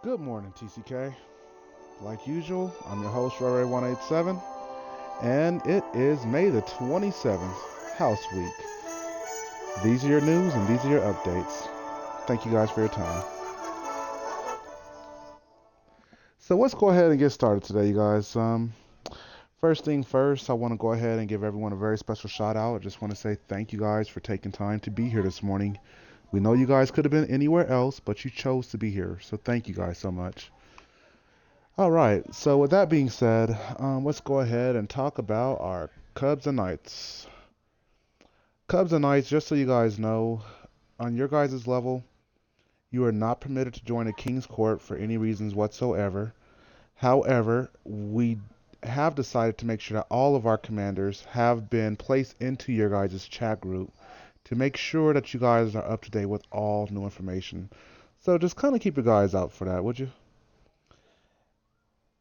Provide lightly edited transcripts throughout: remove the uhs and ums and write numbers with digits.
Good morning, TCK. Like usual, I'm your host, Ray187, and it is May the 27th, House Week. These are your news and these are your updates. Thank you guys for your time. So let's go ahead and get started today, you guys. First thing first, I want to go ahead and give everyone a very special shout out. I just want to say thank you guys for taking time to be here this morning. We know you guys could have been anywhere else, but you chose to be here. So thank you guys so much. All right. So with that being said, let's go ahead and talk about our Cubs and Knights. Cubs and Knights, just so you guys know, on your guys' level, you are not permitted to join a King's Court for any reasons whatsoever. However, we have decided to make sure that all of our commanders have been placed into your guys' chat group to make sure that you guys are up to date with all new information. So just kind of keep your guys out for that, would you?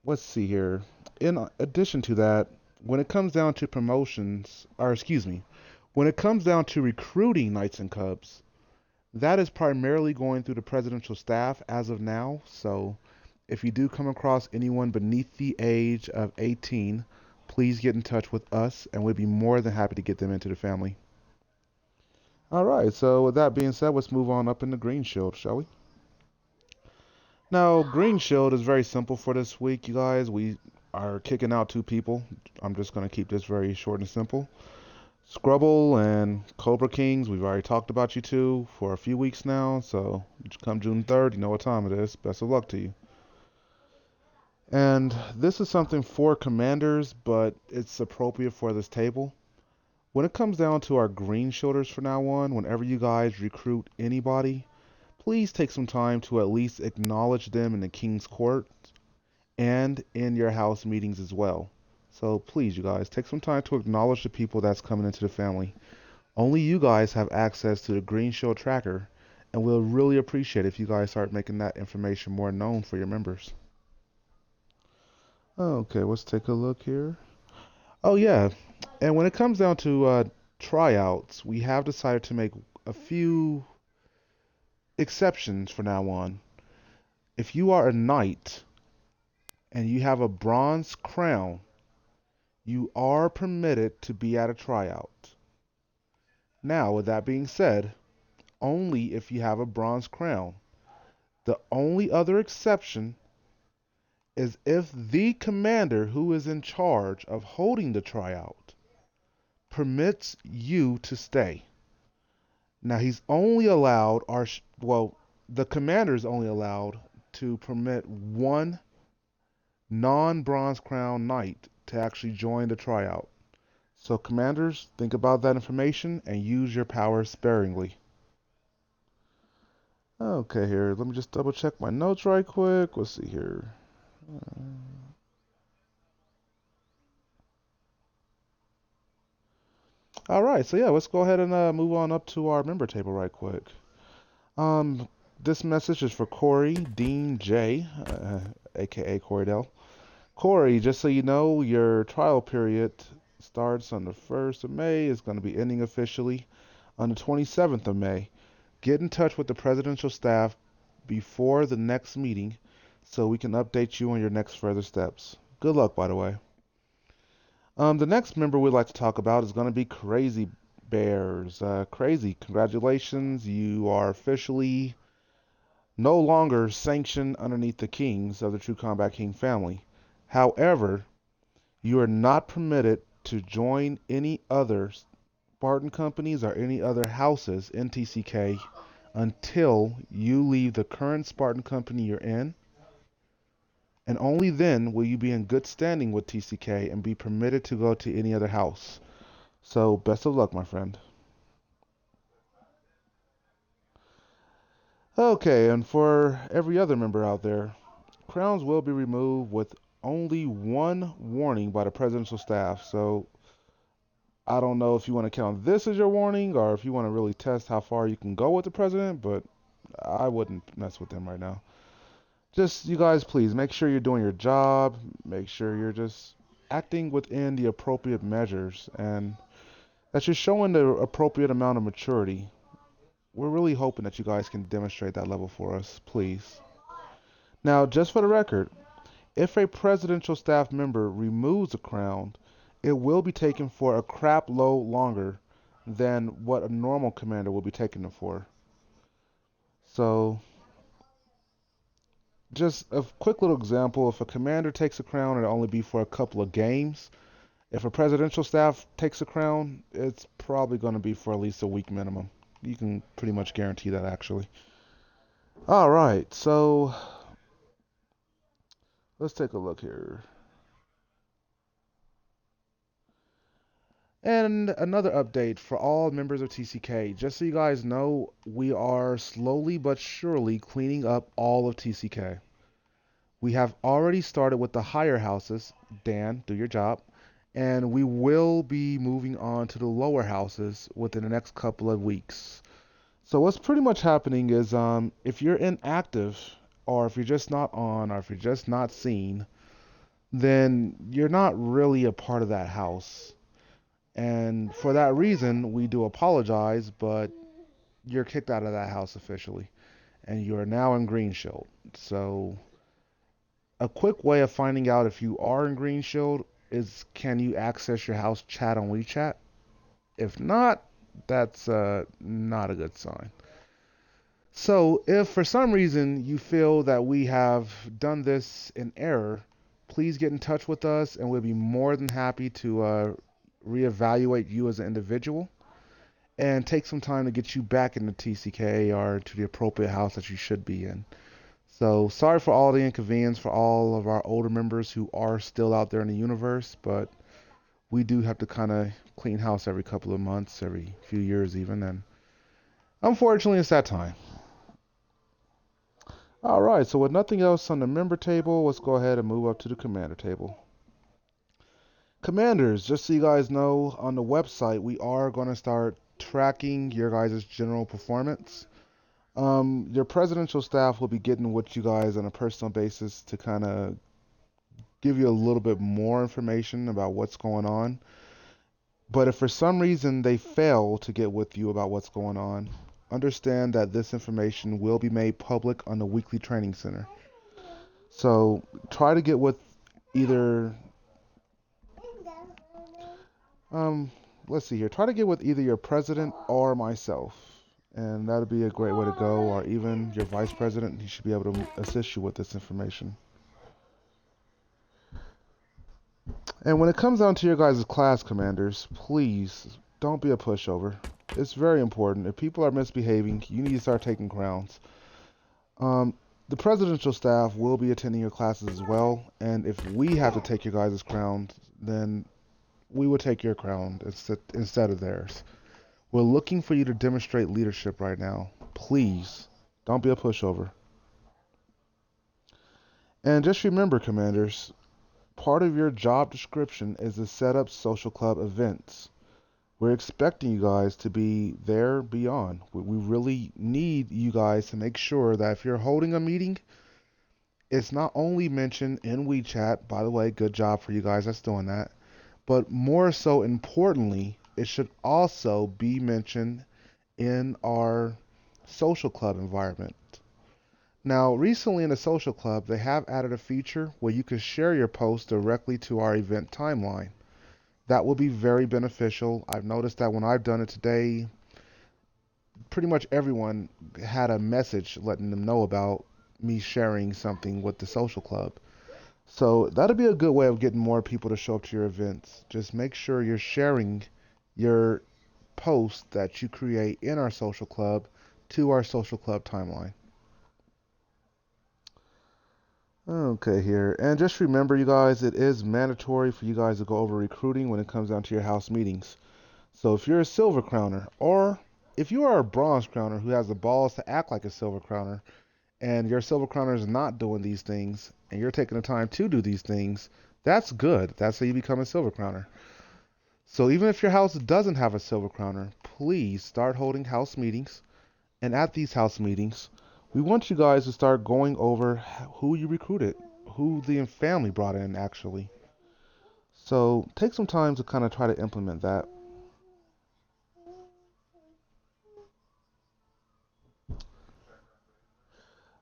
Let's see here. In addition to that, when it comes down to promotions, or excuse me, when it comes down to recruiting Knights and Cubs, that is primarily going through the presidential staff as of now. So if you do come across anyone beneath the age of 18, please get in touch with us and we'd be more than happy to get them into the family. All right, so with that being said, let's move on up in the Green Shield, shall we? Now, Green Shield is very simple for this week, you guys. We are kicking out two people. I'm just going to keep this very short and simple. Scrubble and Cobra Kings, we've already talked about you two for a few weeks now, so come June 3rd, you know what time it is. Best of luck to you. And this is something for commanders, but it's appropriate for this table. When it comes down to our green shoulders from now on, whenever you guys recruit anybody, please take some time to at least acknowledge them in the King's Court and in your house meetings as well. So please, you guys, take some time to acknowledge the people that's coming into the family. Only you guys have access to the Green Shield tracker, and we'll really appreciate it if you guys start making that information more known for your members. Okay, let's take a look here. Oh yeah, and when it comes down to tryouts, we have decided to make a few exceptions for now on. If you are a knight and you have a bronze crown, you are permitted to be at a tryout. Now, with that being said, only if you have a bronze crown. The only other exception is if the commander who is in charge of holding the tryout permits you to stay. Now, he's only allowed, or well, the commander is only allowed to permit one non-bronze crown knight to actually join the tryout. So, commanders, think about that information and use your power sparingly. Okay, here, let me just double check my notes right quick. Let's see here. Uh, all right, so yeah, let's go ahead and move on up to our member table right quick. Um, this message is for Corey Dean J, aka Corydell. Corey, just so you know, your trial period starts on the 1st of May. It's going to be ending officially on the 27th of May. Get in touch with the presidential staff before the next meeting so we can update you on your next further steps. Good luck, by the way. The next member we'd like to talk about is going to be Crazy Bears. Crazy, congratulations. You are officially no longer sanctioned underneath the Kings of the True Combat King family. However, you are not permitted to join any other Spartan companies or any other houses in TCK until you leave the current Spartan company you're in, and only then will you be in good standing with TCK and be permitted to go to any other house. So, best of luck, my friend. Okay, and for every other member out there, crowns will be removed with only one warning by the presidential staff. So, I don't know if you want to count this as your warning or if you want to really test how far you can go with the president, but I wouldn't mess with them right now. Just, you guys, please make sure you're doing your job, make sure you're just acting within the appropriate measures, and that you're showing the appropriate amount of maturity. We're really hoping that you guys can demonstrate that level for us, please. Now, just for the record, if a presidential staff member removes a crown, it will be taken for a crap load longer than what a normal commander will be taking it for. So, just a quick little example, if a commander takes a crown, it'll only be for a couple of games. If a presidential staff takes a crown, it's probably going to be for at least a week minimum. You can pretty much guarantee that, actually. All right, so let's take a look here. And another update for all members of TCK. Just so you guys know, we are slowly but surely cleaning up all of TCK. We have already started with the higher houses. Dan, do your job. And we will be moving on to the lower houses within the next couple of weeks. So what's pretty much happening is if you're inactive, or if you're just not on, or if you're just not seen, then you're not really a part of that house. And for that reason, we do apologize, but you're kicked out of that house officially. And you are now in Green Shield. So, a quick way of finding out if you are in Green Shield is, can you access your house chat on WeChat? If not, that's not a good sign. So, if for some reason you feel that we have done this in error, please get in touch with us and we'll be more than happy to reevaluate you as an individual and take some time to get you back into TCK or to the appropriate house that you should be in. So, sorry for all the inconvenience for all of our older members who are still out there in the universe, but we do have to kind of clean house every couple of months, every few years even, and unfortunately it's that time. Alright, so with nothing else on the member table, let's go ahead and move up to the commander table. Commanders, just so you guys know, on the website we are going to start tracking your guys' general performance. Your presidential staff will be getting with you guys on a personal basis to kind of give you a little bit more information about what's going on. But if for some reason they fail to get with you about what's going on, understand that this information will be made public on the weekly training center. So try to get with either, um, let's see here, try to get with either your president or myself. And that'd be a great way to go, or even your vice president. He should be able to assist you with this information. And when it comes down to your guys' class commanders, please don't be a pushover. It's very important. If people are misbehaving, you need to start taking crowns. Um, the presidential staff will be attending your classes as well, and if we have to take your guys' crowns, then we will take your crown instead of theirs. We're looking for you to demonstrate leadership right now. Please, don't be a pushover. And just remember, commanders, part of your job description is to set up social club events. We're expecting you guys to be there beyond. We really need you guys to make sure that if you're holding a meeting, it's not only mentioned in WeChat, by the way, good job for you guys that's doing that, but more so importantly, it should also be mentioned in our social club environment. Now, recently in the social club, they have added a feature where you can share your post directly to our event timeline. That will be very beneficial. I've noticed that when I've done it today, pretty much everyone had a message letting them know about me sharing something with the social club. So that'll be a good way of getting more people to show up to your events. Just make sure you're sharing your post that you create in our social club to our social club timeline. Okay, here. And just remember, you guys, it is mandatory for you guys to go over recruiting when it comes down to your house meetings. So if you're a silver crowner, or if you are a bronze crowner who has the balls to act like a silver crowner, and your silver crowner is not doing these things, and you're taking the time to do these things, that's good. That's how you become a silver crowner. So even if your house doesn't have a silver crowner, please start holding house meetings. And at these house meetings, we want you guys to start going over who you recruited, who the family brought in actually. So take some time to kind of try to implement that.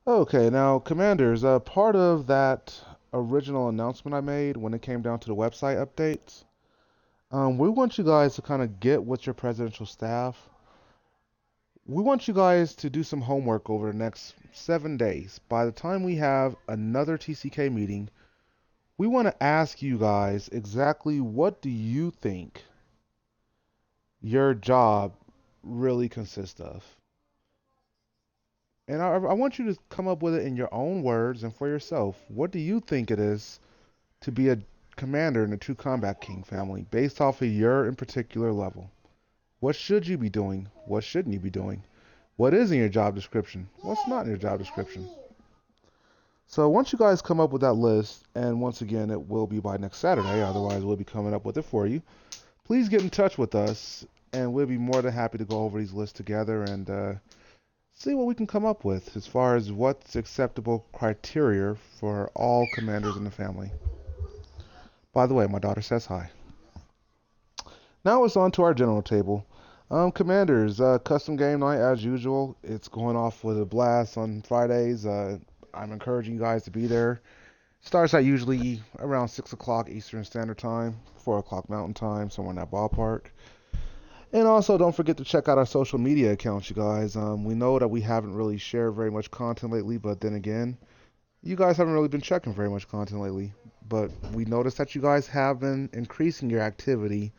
Okay, now, Commanders, part of that original announcement I made when it came down to the website updates, we want you guys to kind of get with your presidential staff. We want you guys to do some homework over the next 7 days. By the time we have another TCK meeting, we want to ask you guys exactly what do you think your job really consists of. And I want you to come up with it in your own words and for yourself. What do you think it is to be a commander in the True Combat King family based off of your in particular level? What should you be doing? What shouldn't you be doing? What is in your job description? What's not in your job description? So once you guys come up with that list, and once again, it will be by next Saturday, otherwise we'll be coming up with it for you. Please get in touch with us, and we'll be more than happy to go over these lists together and see what we can come up with as far as what's acceptable criteria for all commanders in the family. By the way, my daughter says hi. Now it's on to our general table. Commanders, custom game night as usual. It's going off with a blast on Fridays. I'm encouraging you guys to be there. Starts at usually around 6 o'clock Eastern Standard Time, 4 o'clock Mountain Time, somewhere in that ballpark. And also, don't forget to check out our social media accounts, you guys. We know that we haven't really shared very much content lately, but then again, you guys haven't really been checking very much content lately. But we noticed that you guys have been increasing your activity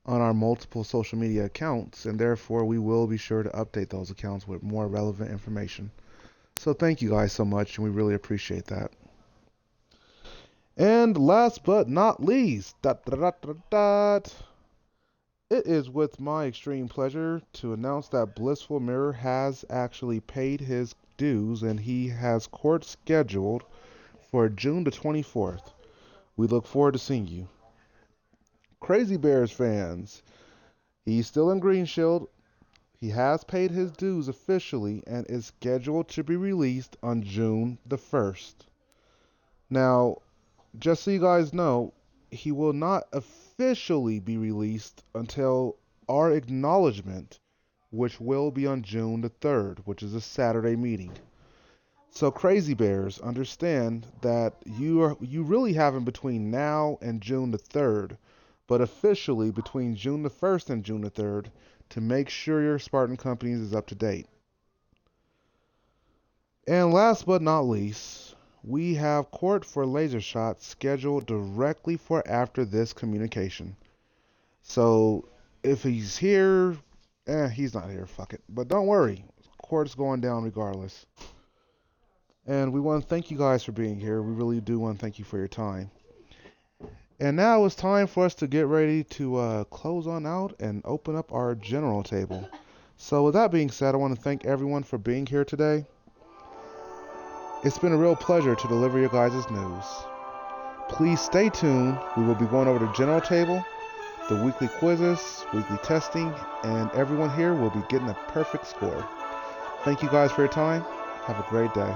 on our multiple social media accounts, and therefore we will be sure to update those accounts with more relevant information. So thank you guys so much, and we really appreciate that. And last but not least, it is with my extreme pleasure to announce that Blissful Mirror has actually paid his dues and he has court scheduled for June the 24th. We look forward to seeing you. Crazy Bears fans, he's still in Green Shield. He has paid his dues officially and is scheduled to be released on June the 1st. Now, just so you guys know, he will not officially be released until our acknowledgement, which will be on June the 3rd, which is a Saturday meeting. So Crazy Bears, understand that you really have in between now and June the 3rd, but officially between June the 1st and June the 3rd to make sure your Spartan Companies is up to date. And last but not least, we have court for laser shots scheduled directly for after this communication. So if he's here, he's not here, fuck it. But don't worry, court's going down regardless. And we want to thank you guys for being here. We really do want to thank you for your time. And now it's time for us to get ready to close on out and open up our general table. So with that being said, I want to thank everyone for being here today. It's been a real pleasure to deliver your guys' news. Please stay tuned. We will be going over the general table, the weekly quizzes, weekly testing, and everyone here will be getting a perfect score. Thank you guys for your time. Have a great day.